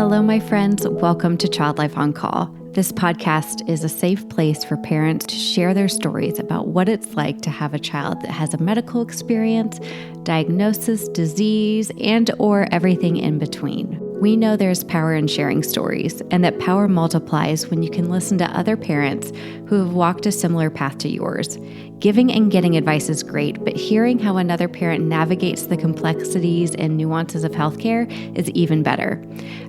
Hello, my friends. Welcome to Child Life on Call. This podcast is a safe place for parents to share their stories about what it's like to have a child that has a medical experience, diagnosis, disease, and or everything in between. We know there's power in sharing stories, and that power multiplies when you can listen to other parents who have walked a similar path to yours. Giving and getting advice is great, but hearing how another parent navigates the complexities and nuances of healthcare is even better.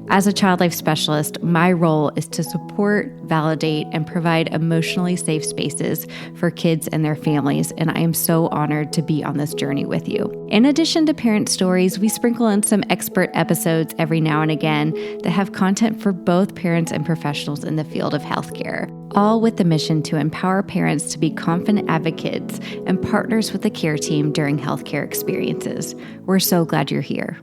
As a child life specialist, my role is to support, validate, and provide emotionally safe spaces for kids and their families, and I am so honored to be on this journey with you. In addition to parent stories, we sprinkle in some expert episodes every now and again that have content for both parents and professionals in the field of healthcare, all with the mission to empower parents to be confident advocates and partners with the care team during healthcare experiences. We're so glad you're here.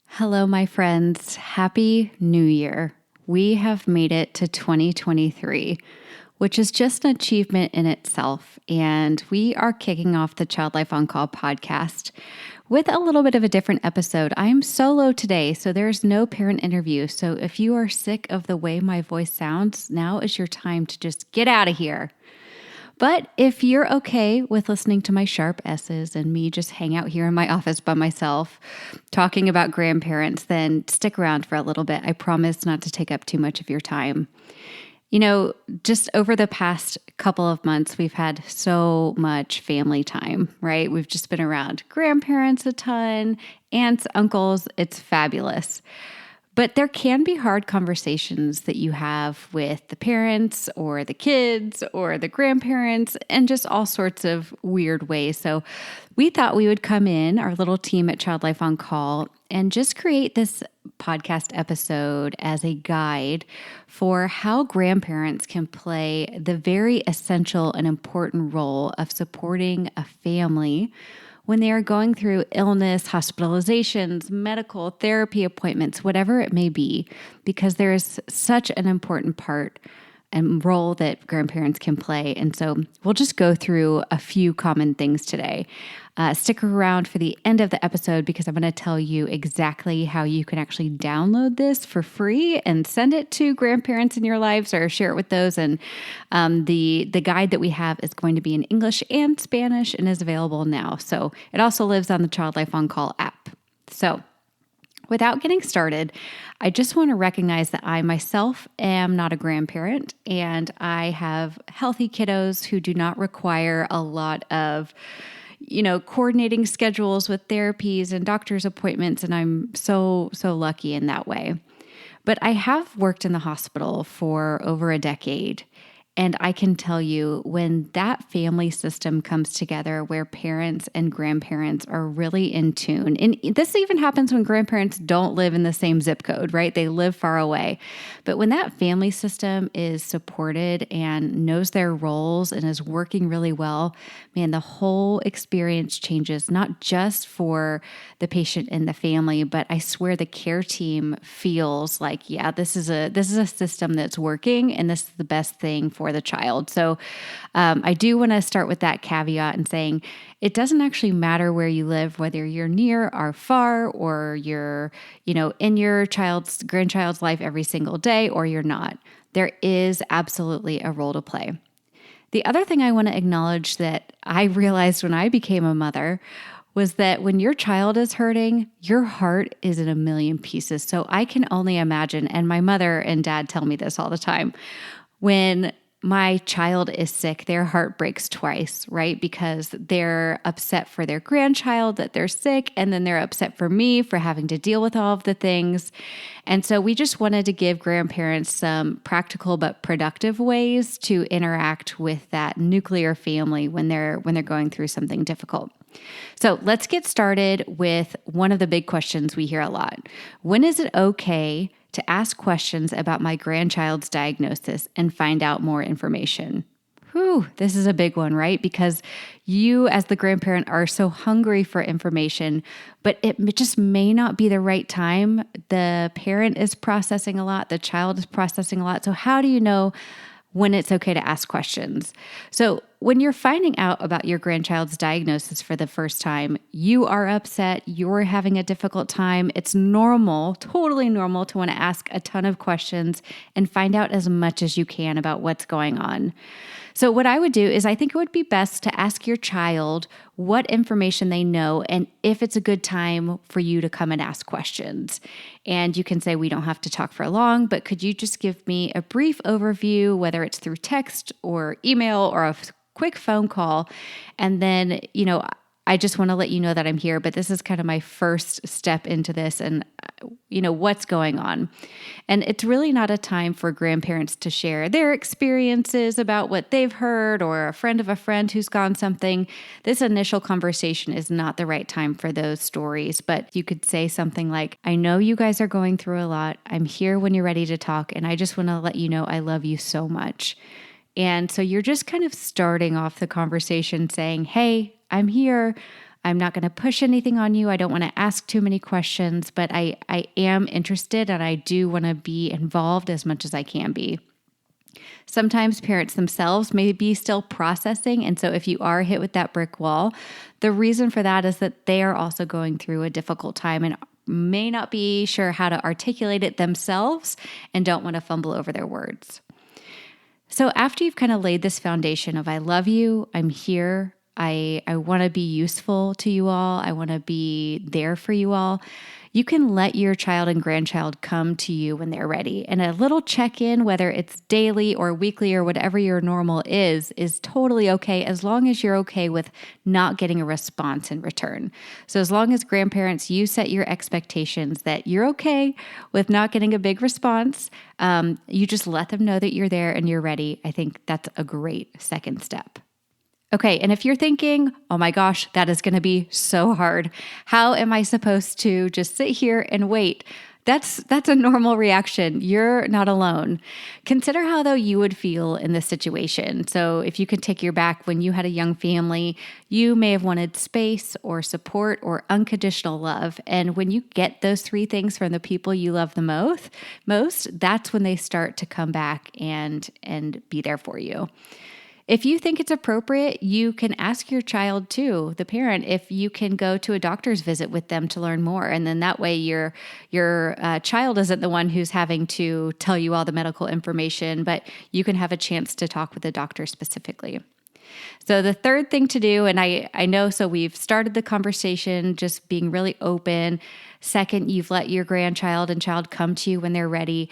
Hello, my friends. Happy New Year. We have made it to 2023, which is just an achievement in itself. And we are kicking off the Child Life on Call podcast with a little bit of a different episode. I am solo today, so there's no parent interview. So if you are sick of the way my voice sounds, now is your time to just get out of here. But if you're okay with listening to my sharp S's and me just hang out here in my office by myself talking about grandparents, then stick around for a little bit. I promise not to take up too much of your time. You know, just over the past couple of months, we've had so much family time, right? We've just been around grandparents a ton, aunts, uncles. It's fabulous. But there can be hard conversations that you have with the parents or the kids or the grandparents and just all sorts of weird ways. So we thought we would come in, our little team at Child Life on Call, and just create this podcast episode as a guide for how grandparents can play the very essential and important role of supporting a family when they are going through illness, hospitalizations, medical therapy appointments, whatever it may be, because there is such an important part and role that grandparents can play. And so we'll just go through a few common things today. Stick around for the end of the episode because I'm going to tell you exactly how you can actually download this for free and send it to grandparents in your lives or share it with those. And the guide that we have is going to be in English and Spanish and is available now. So it also lives on the Child Life on Call app. So without getting started, I just want to recognize that I myself am not a grandparent and I have healthy kiddos who do not require a lot of coordinating schedules with therapies and doctor's appointments, and I'm so lucky in that way. But I have worked in the hospital for over a decade, and I can tell you when that family system comes together where parents and grandparents are really in tune, and this even happens when grandparents don't live in the same zip code, right? They live far away. But when that family system is supported and knows their roles and is working really well, man, the whole experience changes, not just for the patient and the family, but I swear the care team feels like, yeah, this is a system that's working and this is the best thing for the child. So I do want to start with that caveat and saying it doesn't actually matter where you live, whether you're near or far, or you're, in your grandchild's life every single day, or you're not. There is absolutely a role to play. The other thing I want to acknowledge that I realized when I became a mother was that when your child is hurting, your heart is in a million pieces. So I can only imagine, and my mother and dad tell me this all the time, when my child is sick, their heart breaks twice, right? Because they're upset for their grandchild that they're sick, and then they're upset for me for having to deal with all of the things. And so we just wanted to give grandparents some practical but productive ways to interact with that nuclear family when they're going through something difficult. So let's get started with one of the big questions we hear a lot. When is it okay to ask questions about my grandchild's diagnosis and find out more information? Whew, this is a big one, right? Because you as the grandparent are so hungry for information, but it just may not be the right time. The parent is processing a lot, the child is processing a lot. So how do you know when it's okay to ask questions? So when you're finding out about your grandchild's diagnosis for the first time, you are upset, you're having a difficult time. It's normal, totally normal to want to ask a ton of questions and find out as much as you can about what's going on. So what I would do is I think it would be best to ask your child what information they know and if it's a good time for you to come and ask questions. And you can say, we don't have to talk for long, but could you just give me a brief overview, whether it's through text or email or a quick phone call? And then, I just want to let you know that I'm here, but this is kind of my first step into this and, what's going on. And it's really not a time for grandparents to share their experiences about what they've heard or a friend of a friend who's gone something. This initial conversation is not the right time for those stories, but you could say something like, I know you guys are going through a lot. I'm here when you're ready to talk, and I just want to let you know I love you so much. And so you're just kind of starting off the conversation saying, hey, I'm here. I'm not going to push anything on you. I don't want to ask too many questions, but I am interested and I do want to be involved as much as I can be. Sometimes parents themselves may be still processing. And so if you are hit with that brick wall, the reason for that is that they are also going through a difficult time and may not be sure how to articulate it themselves and don't want to fumble over their words. So after you've kind of laid this foundation of I love you, I'm here, I want to be useful to you all, I want to be there for you all, you can let your child and grandchild come to you when they're ready. And a little check-in, whether it's daily or weekly or whatever your normal is totally okay as long as you're okay with not getting a response in return. So as long as grandparents, you set your expectations that you're okay with not getting a big response, you just let them know that you're there and you're ready. I think that's a great second step. Okay, and if you're thinking, oh my gosh, that is going to be so hard. How am I supposed to just sit here and wait? That's a normal reaction. You're not alone. Consider how, though, you would feel in this situation. So if you could take your back when you had a young family, you may have wanted space or support or unconditional love. And when you get those three things from the people you love the most, that's when they start to come back and be there for you. If you think it's appropriate, you can ask your child too, the parent, if you can go to a doctor's visit with them to learn more. And then that way your child isn't the one who's having to tell you all the medical information, but you can have a chance to talk with the doctor specifically. So the third thing to do, and I know, so we've started the conversation just being really open. Second, you've let your grandchild and child come to you when they're ready.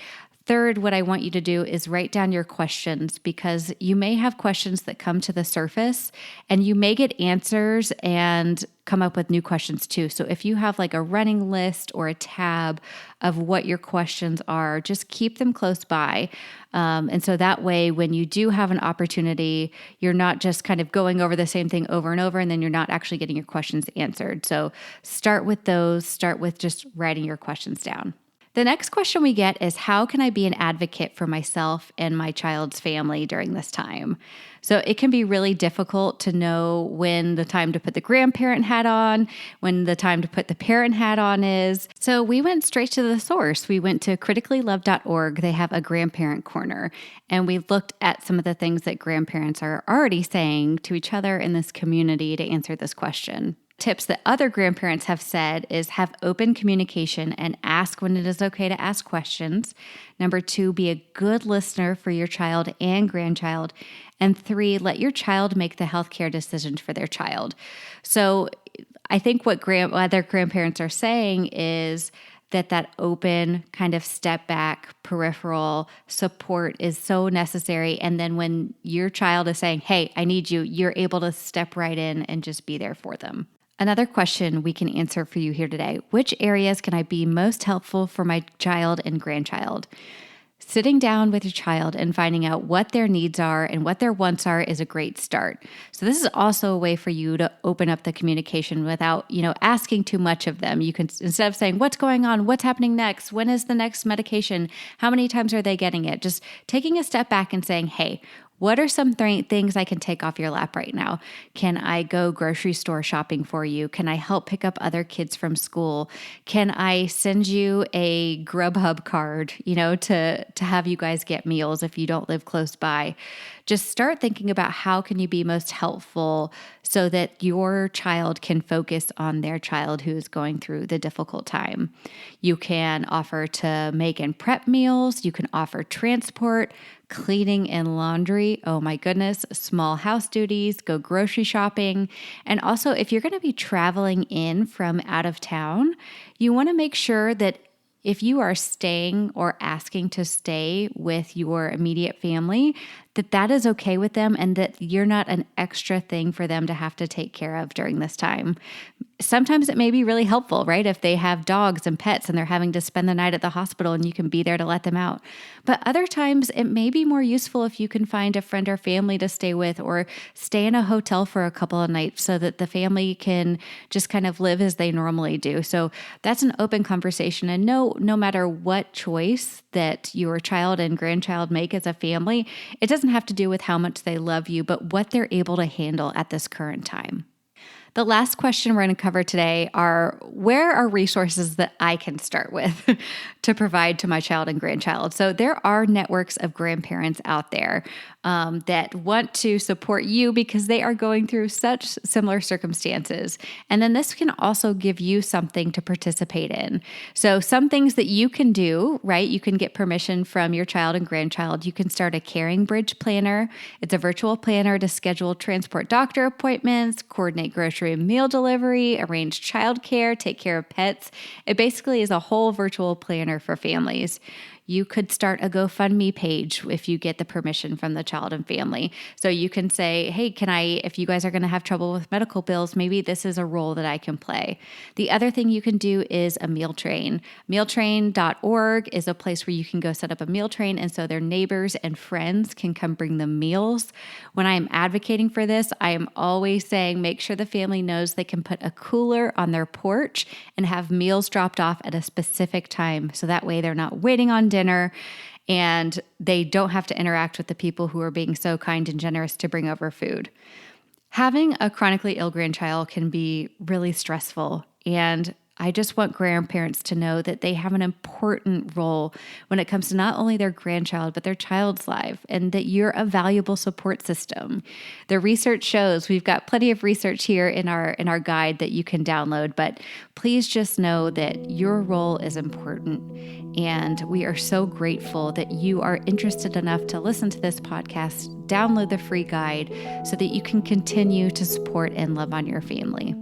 Third, what I want you to do is write down your questions, because you may have questions that come to the surface and you may get answers and come up with new questions too. So if you have like a running list or a tab of what your questions are, just keep them close by. And so that way, when you do have an opportunity, you're not just kind of going over the same thing over and over, and then you're not actually getting your questions answered. So start with those, start with just writing your questions down. The next question we get is, how can I be an advocate for myself and my child's family during this time? So it can be really difficult to know when the time to put the grandparent hat on, when the time to put the parent hat on is. So we went straight to the source. We went to criticallylove.org. They have a grandparent corner, and we looked at some of the things that grandparents are already saying to each other in this community to answer this question. Tips that other grandparents have said is have open communication and ask when it is okay to ask questions. Number 2, be a good listener for your child and grandchild. And 3, let your child make the healthcare decisions for their child. So I think what other grandparents are saying is that open kind of step back, peripheral support is so necessary. And then when your child is saying, hey, I need you, you're able to step right in and just be there for them. Another question we can answer for you here today: which areas can I be most helpful for my child and grandchild? Sitting down with your child and finding out what their needs are and what their wants are is a great start. So this is also a way for you to open up the communication without, asking too much of them. You can, instead of saying, what's going on? What's happening next? When is the next medication? How many times are they getting it? Just taking a step back and saying, hey, What are some things I can take off your lap right now? Can I go grocery store shopping for you? Can I help pick up other kids from school? Can I send you a Grubhub card, to have you guys get meals if you don't live close by? Just start thinking about how can you be most helpful so that your child can focus on their child who is going through the difficult time. You can offer to make and prep meals. You can offer transport, cleaning and laundry. Oh my goodness, small house duties, go grocery shopping. And also, if you're going to be traveling in from out of town, you want to make sure that if you are staying or asking to stay with your immediate family, that is okay with them and that you're not an extra thing for them to have to take care of during this time. Sometimes it may be really helpful, right? If they have dogs and pets and they're having to spend the night at the hospital and you can be there to let them out. But other times it may be more useful if you can find a friend or family to stay with or stay in a hotel for a couple of nights so that the family can just kind of live as they normally do. So that's an open conversation. And no matter what choice that your child and grandchild make as a family, it doesn't have to do with how much they love you, but what they're able to handle at this current time. The last question we're going to cover today are, where are resources that I can start with to provide to my child and grandchild? So there are networks of grandparents out there that want to support you because they are going through such similar circumstances. And then this can also give you something to participate in. So some things that you can do, right? You can get permission from your child and grandchild. You can start a Caring Bridge planner. It's a virtual planner to schedule transport doctor appointments, coordinate grocery and meal delivery, arrange childcare, take care of pets. It basically is a whole virtual planner for families. You could start a GoFundMe page if you get the permission from the child and family. So you can say, hey, if you guys are going to have trouble with medical bills, maybe this is a role that I can play. The other thing you can do is a meal train. Mealtrain.org is a place where you can go set up a meal train, and so their neighbors and friends can come bring them meals. When I am advocating for this, I am always saying make sure the family knows they can put a cooler on their porch and have meals dropped off at a specific time. So that way they're not waiting on dinner and they don't have to interact with the people who are being so kind and generous to bring over food. Having a chronically ill grandchild can be really stressful, and I just want grandparents to know that they have an important role when it comes to not only their grandchild, but their child's life, and that you're a valuable support system. The research shows, we've got plenty of research here in our guide that you can download, but please just know that your role is important. And we are so grateful that you are interested enough to listen to this podcast, download the free guide so that you can continue to support and love on your family.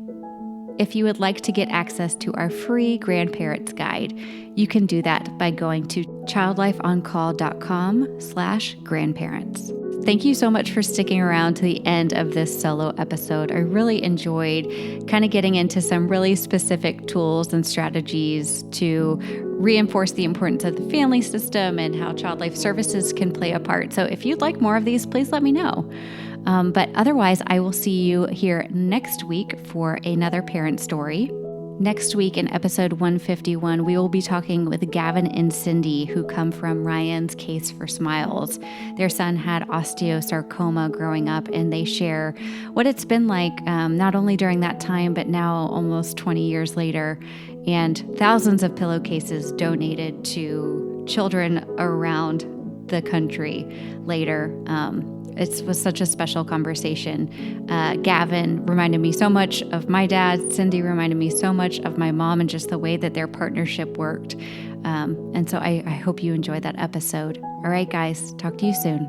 If you would like to get access to our free grandparents guide, you can do that by going to childlifeoncall.com/grandparents. Thank you so much for sticking around to the end of this solo episode. I really enjoyed kind of getting into some really specific tools and strategies to reinforce the importance of the family system and how Child Life Services can play a part. So if you'd like more of these, please let me know. But otherwise, I will see you here next week for another parent story. Next week in episode 151, we will be talking with Gavin and Cindy, who come from Ryan's Case for Smiles. Their son had osteosarcoma growing up, and they share what it's been like, not only during that time, but now almost 20 years later, and thousands of pillowcases donated to children around the country later. It was such a special conversation. Gavin reminded me so much of my dad. Cindy reminded me so much of my mom and just the way that their partnership worked. And so I hope you enjoyed that episode. All right, guys, talk to you soon.